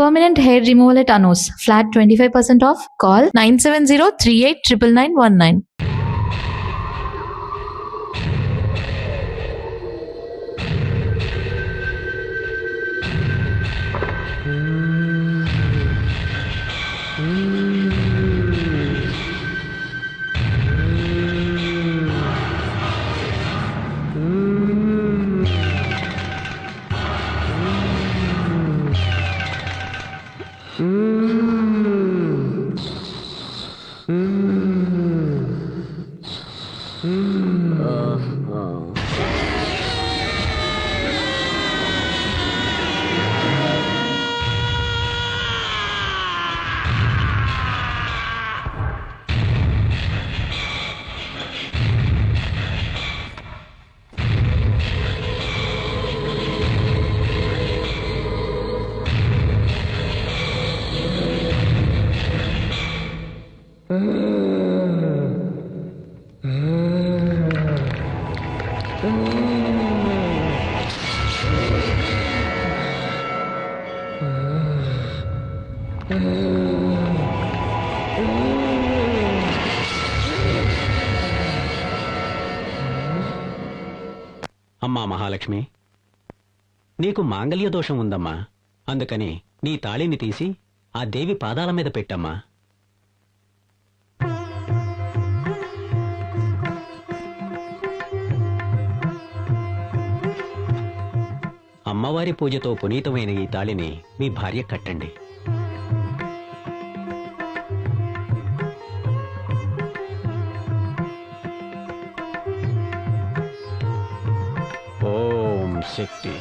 Permanent hair removal at Anos. Flat 25% off. Call 970-389919. అమ్మా మహాలక్ష్మి, నీకు మాంగళ్య దోషం ఉందమ్మా. అందుకని నీ తాళిని తీసి ఆ దేవి పాదాల మీద పెట్టమ్మా. అమ్మవారి పూజతో పునీతమైన ఈ తాళిని మీ భార్య కట్టండి. ఓం శక్తి.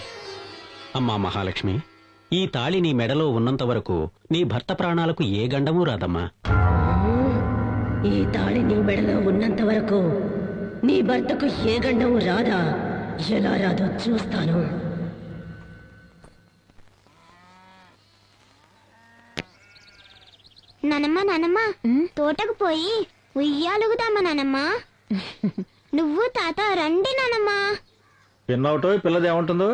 అమ్మా మహాలక్ష్మి, ఈ తాళి నీ మెడలో ఉన్నంత వరకు నీ భర్త ప్రాణాలకు ఏ గండమూ రాదమ్మా. ఈ తాళి నీ మెడలో ఉన్నంత వరకు నీ భర్తకు ఏ గండము రాదా? ఎలా రాదో చూస్తాను. నానమ్మ తోటకు పోయి ఉయ్యాలుగుదామా నానమ్మ? నువ్వు తాత రండి నానమ్మ. పిన్నవటో పిల్లది ఏమంటుందో,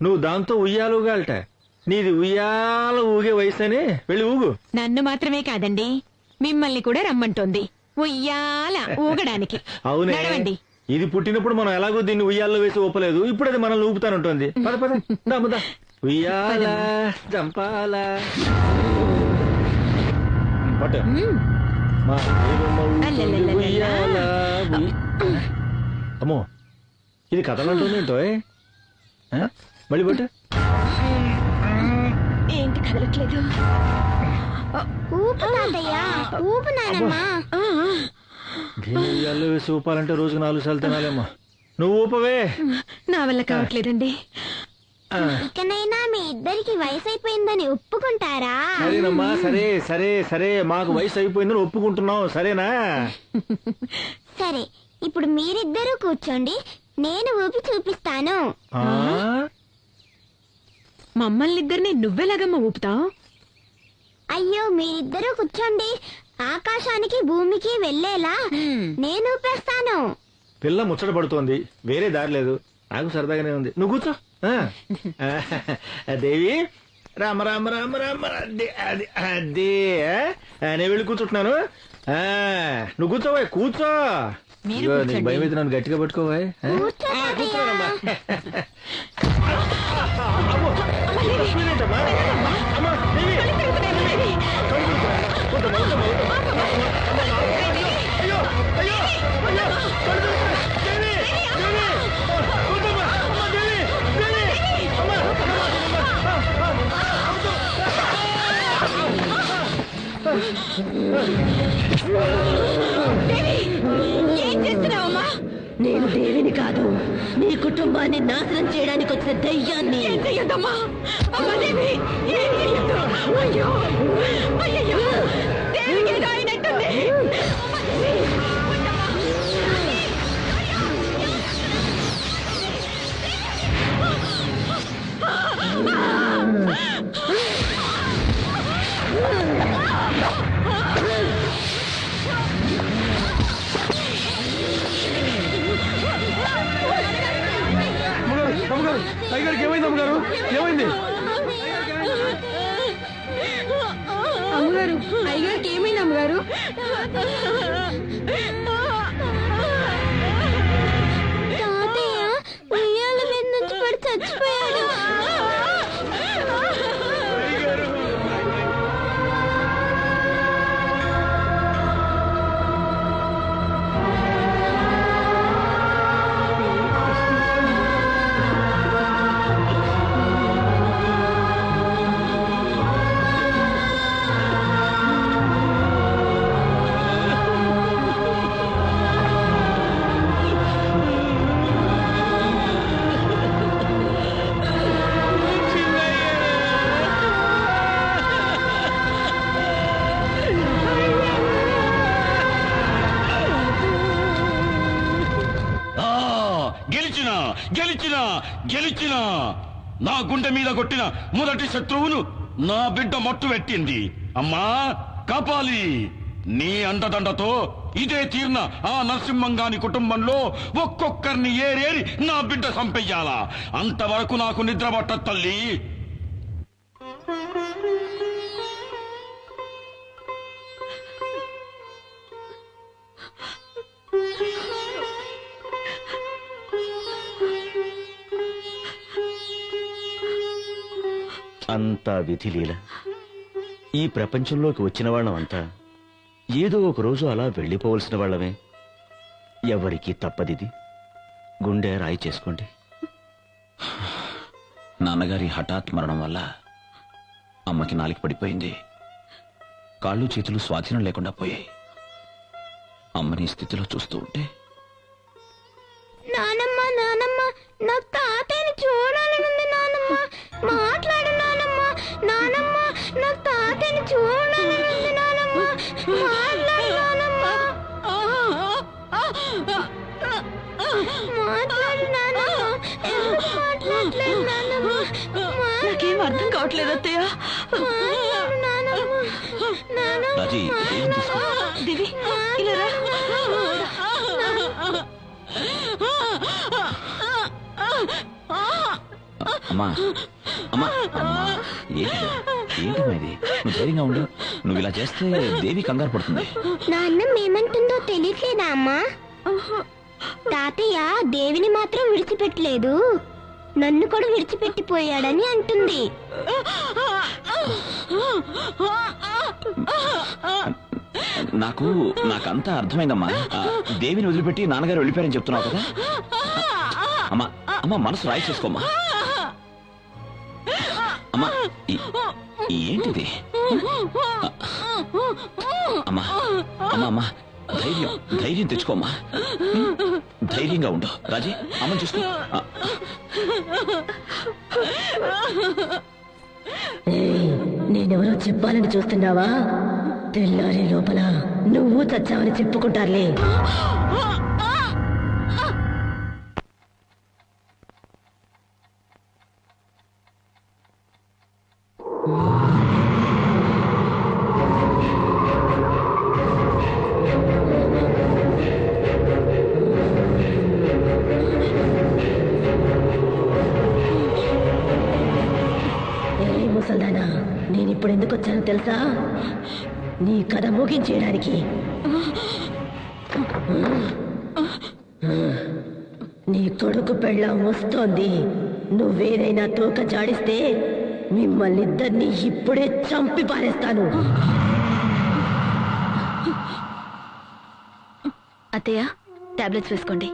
నువ్వు దాంతో ఉయ్యాలుగాలట. నీది ఉయ్యాల ఊగే వయసని వెళ్ళి ఊగు. నన్ను మాత్రమే కాదండి, మిమ్మల్ని కూడా రమ్మంటోంది ఉయ్యాల ఊగడానికి. అవునే, నడవండి. ఇది పుట్టినప్పుడు మనం ఎలాగో దీన్ని ఉయ్యాల్లో వేసి ఊపలేదు, ఇప్పుడు అది మనల్ని ఊపుతానుంటుంది. పద పద దాముదా ఉయ్యాల జంపాల పట్టు. మా అల్లల్లల్లల్ల. ఉయ్యాల అమ్మో, ఇది కథలంటుంది ఏంటో. మళ్ళీ పట్టు. ఏంటి కదలట్లేదు? ఊపు తాతయ్య, ఊపు నానమ్మ. దీన్ని ఉయ్యాల్లో వేసి ఊపాలంటే రోజుకు 4 సార్లు తినాలేమ్మా. నువ్వు ఊపవే. నా వల్ల కావట్లేదండి. ఇకనైనా మీ ఇద్దరికి వయసు అయిపోయిందని ఒప్పుకుంటారా? సరేనమ్మా, సరే సరే సరే, మాకు వయసు అయిపోయిందని ఒప్పుకుంటున్నాం, సరేనా? సరే, ఇప్పుడు మీరిద్దరూ కూర్చోండి, నేను ఊపి చూపిస్తాను. మమ్మల్ని ఇద్దరిని నువ్వెలాగమ్మా ఊపుతావు? అయ్యో, మీరిద్దరూ కూర్చోండి, ఆకాశానికి భూమికి వెళ్ళేలా నేను ఊపేస్తాను. పిల్ల ముచ్చట పడుతోంది, వేరే దారి లేదు. నాకు సరదాగానే ఉంది, నువ్వు కూర్చో. దేవి రామ రామ రామ రామ, అదే అది అదే. నేను వెళ్ళి కూర్చుంటున్నాను, నువ్వు కూర్చోవా. కూర్చో. నీకు భయం అయితే నన్ను గట్టిగా పట్టుకోవా. కూర్చోనమ్మా. ఏం చేస్తున్నావమ్మా? నేను దేవిని కాదు, నీ కుటుంబాన్ని నాశనం చేయడానికి వచ్చిన దయ్యాన్ని. ఏం చెయ్యొద్దమ్మా. అమ్మా దేవి, ఏం చెయ్యొద్దు. అయ్యో అయ్యో, దేవికి ఏదో అయినట్టుంది. అమ్మా దేవి, ఉండమ్మా. అమ్మగారికి ఏమైంది? అమ్మగారు ఏమైంది? అమ్మగారు అయ్యగారికి ఏమైంది అమ్మగారు? తాతయ్య ఉయ్యాల మీద నుంచి పడి చచ్చిపోయాడు. గెలిచిన నా గుండె మీద కొట్టిన మొదటి శత్రువును నా బిడ్డ మట్టు పెట్టింది. అమ్మా కాపాలి, నీ అండదండతో ఇదే తీర్న ఆ నరసింహంగాని కుటుంబంలో ఒక్కొక్కరిని ఏరేరి నా బిడ్డ చంపెయ్యాలా. అంతవరకు నాకు నిద్ర పట్ట తల్లి. అంతా విధిలీల. ఈ ప్రపంచంలోకి వచ్చిన వాళ్ళమంతా ఏదో ఒక రోజు అలా వెళ్ళిపోవలసిన వాళ్ళమే. ఎవరికి తప్పదిది. గుండె రాయి చేసుకోండి. నాన్నగారి హఠాత్ మరణం వల్ల అమ్మకి నాలిక పడిపోయింది. కాళ్ళు చేతులు స్వాధీనం లేకుండా పోయాయి. అమ్మని స్థితిలో చూస్తూ ఉంటే నానమ్మ నానమ్మ నాకు తాతయ్యని చూడాలనుంది నానమ్మ. మాట్లాడు నానమ్మ. నానమ్మ నాకు తాతయ్యని చూడాలనుంది నానమ్మ. మాట్లాడు నానమ్మ. మాట్లాడు నానమ్మ. ఎందుకు మాట్లాడలేదు నానమ్మ? నాకేం అర్థం కావట్లేదు అత్తయ్య. మాట్లాడు నానమ్మ. నానమ్మ రాజీ, ఏం తీసుకో. దేవి ఇలా రా. అమ్మా అమ్మా అమ్మా, ఏంటమ్మా ఇది? నువ్వు ధైర్యంగా ఉండు. నువ్వు ఇలా చేస్తే దేవి కంగారు పడుతుంది. నాన్న ఏమంటుందో తెలియట్లేదా అమ్మా? తాతయ్య దేవిని మాత్రం విడిచిపెట్టలేదు, నన్ను కూడా విడిచిపెట్టిపోయాడని అంటుంది. నాకంతా అర్థమైందమ్మా. దేవిని వదిలిపెట్టి నాన్నగారు వెళ్ళిపోయారని చెప్తున్నావు కదా. అమ్మా అమ్మా, మనసు రాయి చేసుకోమ్మా. అమ్మా ఏంటిది? అమ్మా అమ్మా అమ్మా, ధైర్యం తెచ్చుకోమ్మా. ధైర్యంగా ఉండు. రాజీ, అమ్మని చూసుకో. నేనెవరో చెప్పాలని చూస్తున్నావా? తెల్లారి లోపల నువ్వు చచ్చావని చెప్పుకుంటారులే. ముసల్దానా, నేనిప్పుడు ఎందుకు వచ్చానో తెలుసా? నీ కథ ముగించేయడానికి. నీ కొడుకు పెళ్ళాం వస్తోంది. నువ్వేదైనా తోక జాడిస్తే మిమ్మల్ని ఇద్దరిని ఇప్పుడే చంపి పారేస్తాను. అత్తయ్య టాబ్లెట్స్ వేసుకోండి.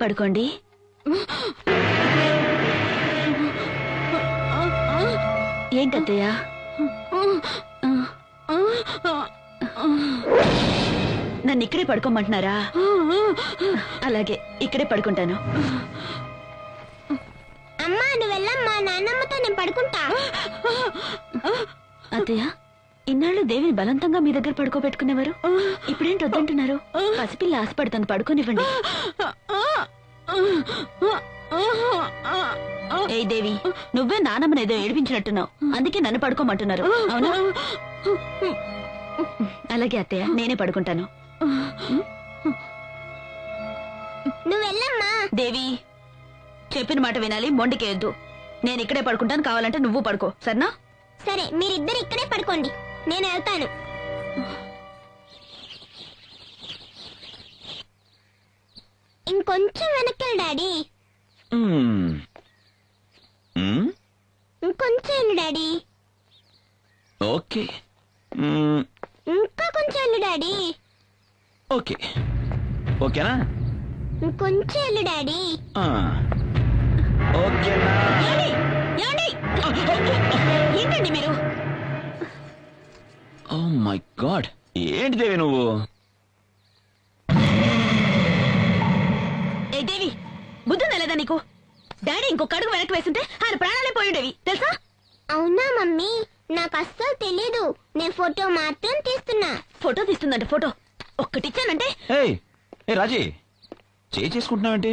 పడుకోండి. ఏంటత్తయ్య? నన్ను ఇక్కడే పడుకోమంటున్నారా? అలాగే ఇక్కడే పడుకుంటాను. అమ్మా నువ్వు వెళ్ళమ్మా, నాన్నమ్మతో నేను పడుకుంటా. అత్తయ్య, ఇన్నాళ్ళు దేవిని బలవంతంగా మీ దగ్గర పడుకోబెట్టుకునేవారు, ఇప్పుడేంటి వద్దంటున్నారు? పసిపిల్ల ఆశపడుతుంది, పడుకోనివ్వండి. ఏ దేవి, నువ్వే నానమ్మని ఏదో ఏడిపించినట్టున్నావు, అందుకే నన్ను పడుకోమంటున్నారు, అవునా? అలాగే అత్తయ్య, నేనే పడుకుంటాను. నువ్వు వెళ్ళమ్మా. దేవి, చెప్పిన మాట వినాలి, మొండికేయొద్దు. నేను ఇక్కడే పడుకుంటాను, కావాలంటే నువ్వు పడుకో, సరేనా? సరే మీరిద్దరు ఇక్కడే పడుకోండి, నేను వెళ్తాను. ఇంకొంచెం వెనక్కి డాడీ. ఇంకొంచెం వెళ్ళు డాడీ. ఓకే. ఇంకా కొంచెం వెళ్ళు డాడీ. ఓకే ఓకేనా? ఇంకొంచెం వెళ్ళు డాడీ. ఓకేనా? ఏమండి? ఏంటండి మీరు? ఓ మై గాడ్, ఏంటి దేవి నువ్వు? ఏ దేవి, బుద్ధి నెలదా నీకు? డాడీ ఇంకొక అడుగు వెనక్కి వేస్తుంటే ఆయన ప్రాణాలే పోయిండేవి తెలుసా? అవునా మమ్మీ, నాకు అస్సలు తెలీదు. నేను ఫోటో మాత్రం తీస్తున్నా. ఫోటో తీస్తుందంట, ఫోటో ఒక్కటిచ్చానంటే. ఏ రాజీ, చేసుకుంటున్నావంటే?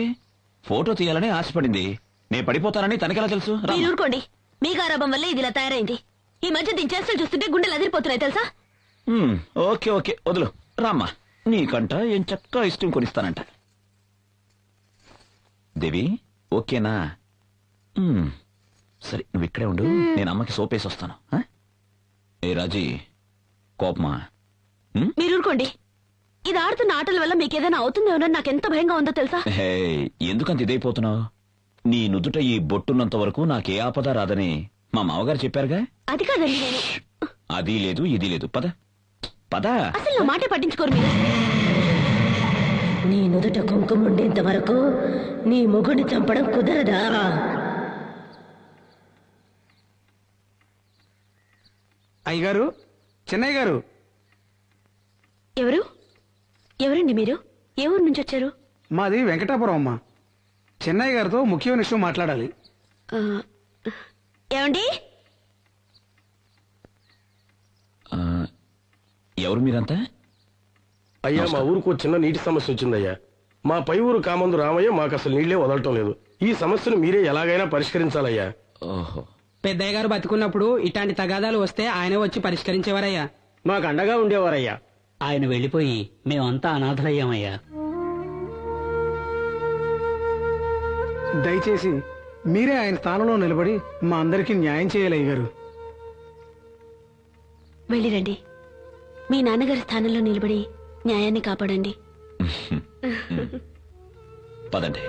ఫోటో తీయాలని ఆశపడింది, నేను పడిపోతానని తనకెలా తెలుసు? మీరు ఊరుకోండి, మీ గారాబం వల్ల ఇది ఇలా తయారైంది. ఈ మధ్య దీని చేష్టలు చూస్తుంటే గుండెలు అదిరిపోతున్నాయి తెలుసా? ఓకే ఓకే వదులు రామ్మా, నీకంట ఏం చక్కగా ఇష్టం కొనిస్తానంట. దేవి ఓకేనా? సరే నువ్వు ఇక్కడే ఉండు, నేను అమ్మకి సోపేసి వస్తాను. ఏ రాజీ, కోపమా? మీరు ఊరుకోండి, ఇది ఆడుతున్న ఆటల వల్ల మీకేదైనా అవుతుందేమోనని నాకెంత భయంగా ఉందో తెలుసా? ఎందుకంత ఇదైపోతున్నావు? నీ నుదుట ఈ బొట్టున్నంత వరకు నాకే ఆపద రాదని మా మామగారు చెప్పారుగా. అది కాదండి, నేను అది లేదు ఇది లేదు, పద పద. అసలు నా మాటే పట్టించుకోరు మీరు. నీ నుదుట కుంకుమ ఉండేంత వరకు నీ మొగుడిని చంపడం కుదరదా? అయ్యగారు, చెన్నయ్య గారు. ఎవరు? ఎవరండి మీరు? ఏ ఊరు నుంచి వచ్చారు? మాది వెంకటాపురం అమ్మా. చెన్నయ్య గారితో ముఖ్యమైన విషయం మాట్లాడాలి. ఏమండి? ఎవరు మీరంతా? అయ్యా, మా ఊరుకు చిన్న నీటి సమస్య వచ్చిందయ్యా. మా పై ఊరు కామందు రామయ్య మాకు అసలు నీళ్లే వదలటం లేదు. ఈ సమస్యను మీరే ఎలాగైనా పరిష్కరించాలయ్యా. ఓహో, పెద్దయ్య గారు బతుకున్నప్పుడు ఇట్లాంటి తగాదాలు వస్తే ఆయన వచ్చి పరిష్కరించేవారయ్యా, మాకు అండగా ఉండేవారయ్యా. ఆయన వెళ్లిపోయి మేమంతా అనాథలయ్యామయ్యా. దయచేసి మీరే ఆయన స్థానంలో నిలబడి మా అందరికీ న్యాయం చేయాలి అయ్యగారు. వెళ్ళిరండి, మీ నాన్నగారి స్థానంలో నిలబడి న్యాయాన్ని కాపాడండి. పదండి.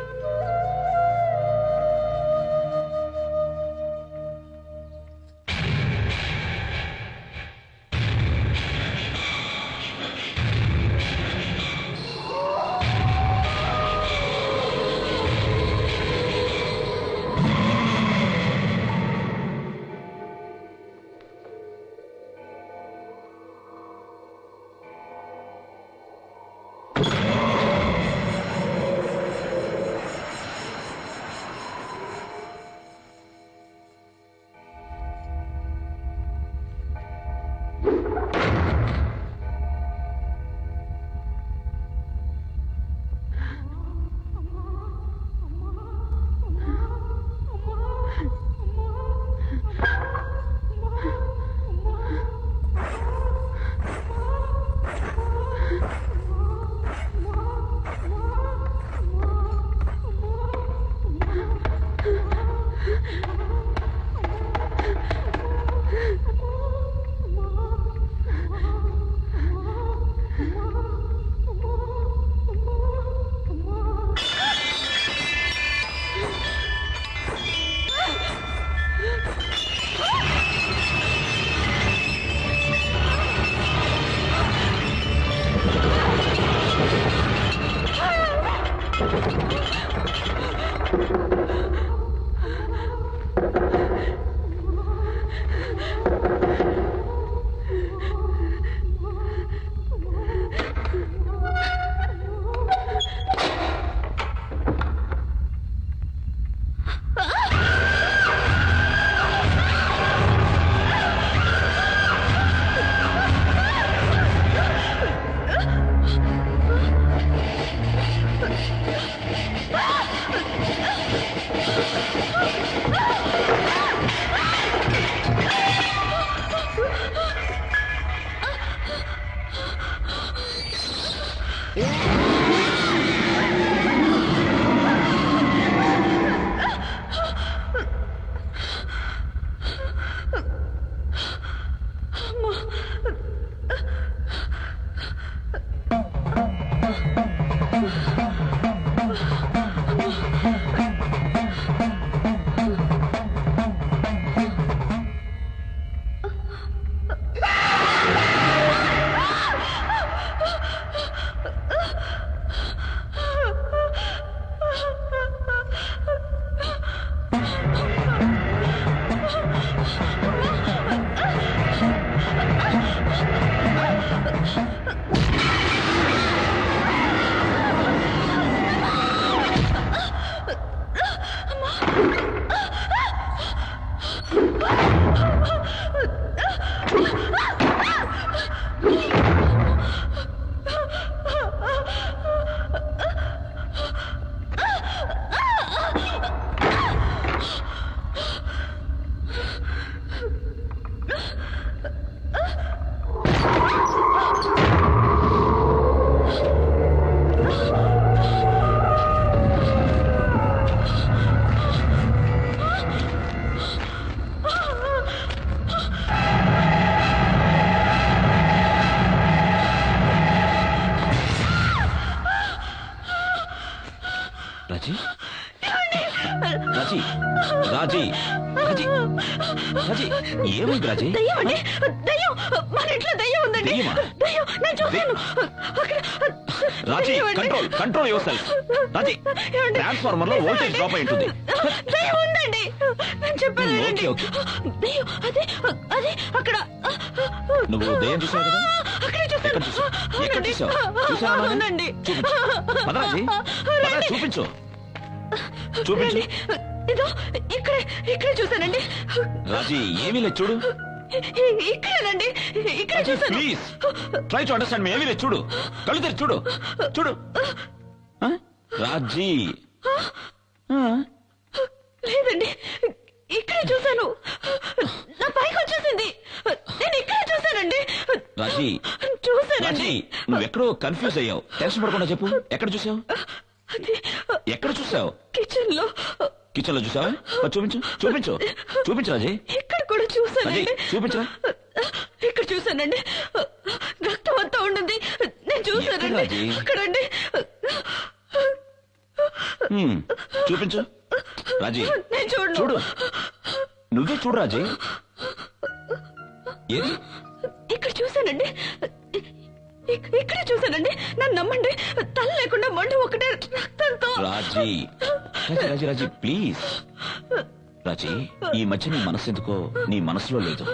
రాజీ రాజీ రాజీ రాజీ రాజీ ఏమైంది రాజీ? దయ్యం అండి, దయ్యం, మన ఇంట్లో దయ్యం ఉందండి. దయ్యమా? దయ్యం, నేను చూశాను. అక్కడ రాజీ దయ్యం అండి. కంట్రోల్ కంట్రోల్ యువర్ సెల్ఫ్. రాజీ ఏమండి? ట్రాన్స్ఫార్మర్ లో వోల్టేజ్ డ్రాప్ అయి ఉంటుంది. దయ్యం ఉందండి, నేను చెప్పాను ఓకే, వినండి. ఓకే. దయ్యం అదే అదే అక్కడ. నువ్వు దయ్యం చూసావు కదా? అక్కడే చూశాను. ఎక్కడ చూసావు? ఎక్కడ అవునండి. చూసావు? చూసావా? అవునండి. చూపించు. పద రాజీ, పద, రండి. చూపించు చూపించు. రండి. ఇదో ఇక్కడే చూశానండి. రాజీ ఏమీ లేదు చూడు. ఇక్కడేనండి, ఇక్కడ రాజీ చూశాను. ప్లీజ్ ట్రై టు అండర్స్టాండ్ మీ. ఏమీ లేదు చూడు, కళ్ళు తెరిచి చూడు చూడు. ఆ? రాజీ లేదండి, ఇక్కడే చూశాను. నా పైకి వచ్చేసింది. నేను ఇక్కడే చూశానండి. రాజీ చూశానండి. రాజీ నువ్వెక్కడో కన్ఫ్యూజ్ అయ్యావు. టెన్షన్ పడకుండా చెప్పు, ఎక్కడ చూసావు? అది ఎక్కడ చూసావు? కిచెన్ లో. కిచెన్ లో చూసావా? చూపించు చూపించు చూపించు రాజీ. ఇక్కడ కూడా రాజీ చూశానండి. చూపించరా. ఇక్కడ చూశానండి. రక్తం అంతా ఉండింది. నేను చూశానండి. ఎక్కడ రాజీ? అక్కడండి. చూపించు రాజీ. నేను చూడను. చూడు, నువ్వే చూడు రాజీ. ఏది? ఇక్కడ చూశానండి. ఇక్కడే చూశానండి. నన్ను నమ్మండి, తల లేకుండా మండు ఒకటే రక్తంతో. రాజీ రాజీ రాజీ రాజీ ప్లీజ్. రాజీ ఈ మధ్య నీ మనసు ఎందుకో నీ మనసులో లేదు.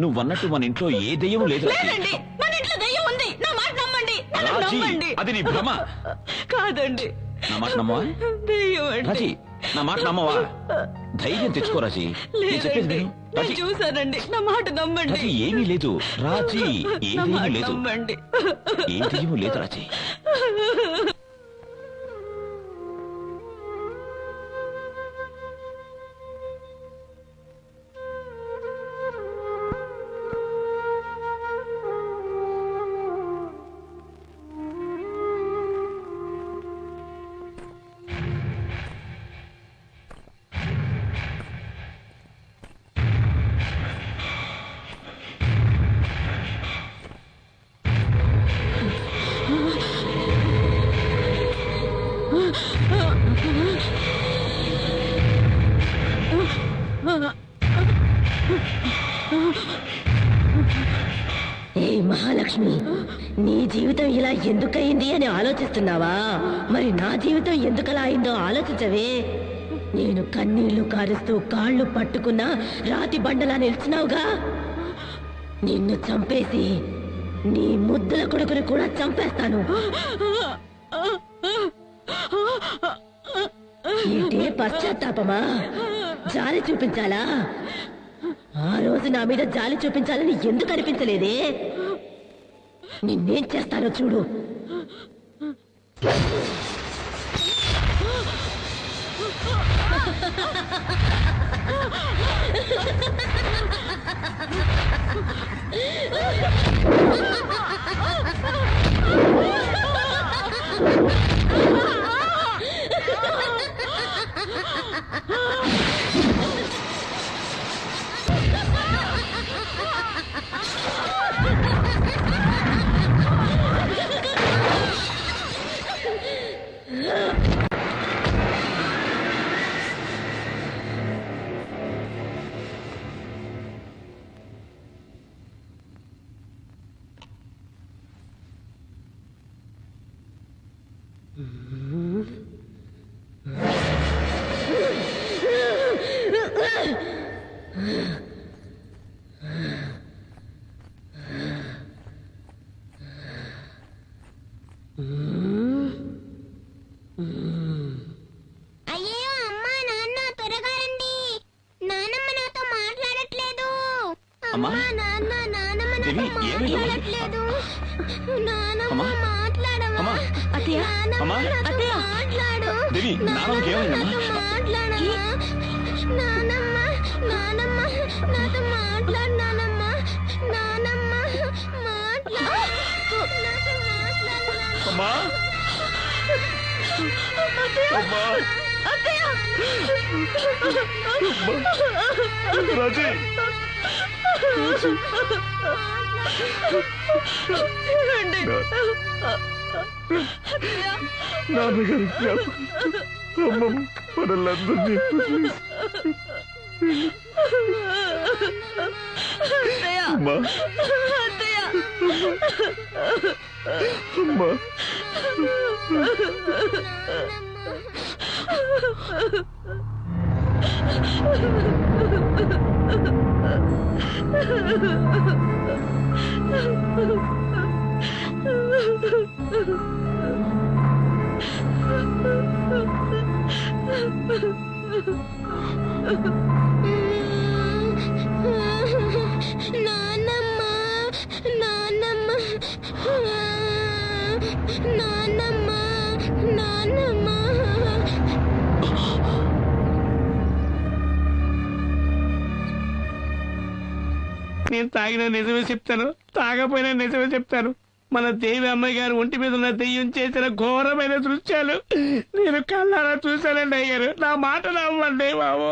నువ్వన్నట్టు మన ఇంట్లో ఏ దెయ్యం లేదు రాజీ. లేదండి, మన ఇంట్లో దయ్యం ఉంది. నా మాట నమ్మండి, నన్ను రాజీ నమ్మండి. అది నీ భ్రమ. కాదండి, నా మాట నమ్మవా? దయ్యం అండి. రాజీ నా మాట నమ్మవా? ధైర్యం తెచ్చుకో రాజీ. నేను చెప్పేది లేదండి, విను. నేను రాజీ చూశానండి. నా మాట నమ్మండి. రాజీ ఏమీ లేదు. రాజీ నా ఏమీ మాట లేదు. నమ్మండి. ఏం దెయ్యమూ లేదు రాజీ. ఏ మహాలక్ష్మి, నీ జీవితం ఇలా ఎందుకయింది అని ఆలోచిస్తున్నావా? మరి నా జీవితం ఎందుకలా అయిందో ఆలోచించవే. నేను కన్నీళ్లు కారుస్తూ కాళ్ళు పట్టుకున్నా రాతి బండలా నిలిచినావుగా. నిన్ను చంపేసి నీ ముద్దుల కొడుకుని కూడా చంపేస్తాను. ఏంటే పశ్చాత్తాపమా? జాలి చూపించాలా? ఆ రోజు నా మీద జాలి చూపించాలని ఎందుకు అనిపించలేదే? నిన్నేం చేస్తానో చూడు. అయ్యో అమ్మా నాన్న త్వరగా రండి. నానమ్మ నాతో మాట్లాడట్లేదు. అమ్మా? అమ్మా నాన్న నానమ్మ నాతో దేవి, ఏమైంది అమ్మా? మాట్లాడట్లేదు. నానమ్మ అమ్మా? మాట్లాడమ్మా. అమ్మా? అత్తయ్య, నానమ్మ అమ్మా? నాతో అత్తయ్య. మాట్లాడు. దేవి, నానమ్మకి ఏమైందమ్మా? నాతో మాట్లాడమ్మా. నానమ్మ నానమ్మ నాతో మాట్లాడు. నానమ్మ నానమ్మ మాట్లాడు. నాతో మాట్లాడు. అమ్మా అమ్మా రాజీ రండి. నాన్నగారు జ్ఞాపకం మనల్లందరినీ అమ్మా అమ్మా నాన్నమ్మ నాన్నమ్మ నాన్నమ్మ నాన్నమ్మ నేను తాగిన నిజమే చెప్తాను, తాగపోయినా నిజమే చెప్తాను. మన దేవి అమ్మాయి గారు ఒంటి మీద ఉన్న దెయ్యం చేసిన ఘోరమైన దృశ్యాలు నేను కళ్ళారా చూశానండి అయ్యారు. నా మాట నమ్మండి బాబు.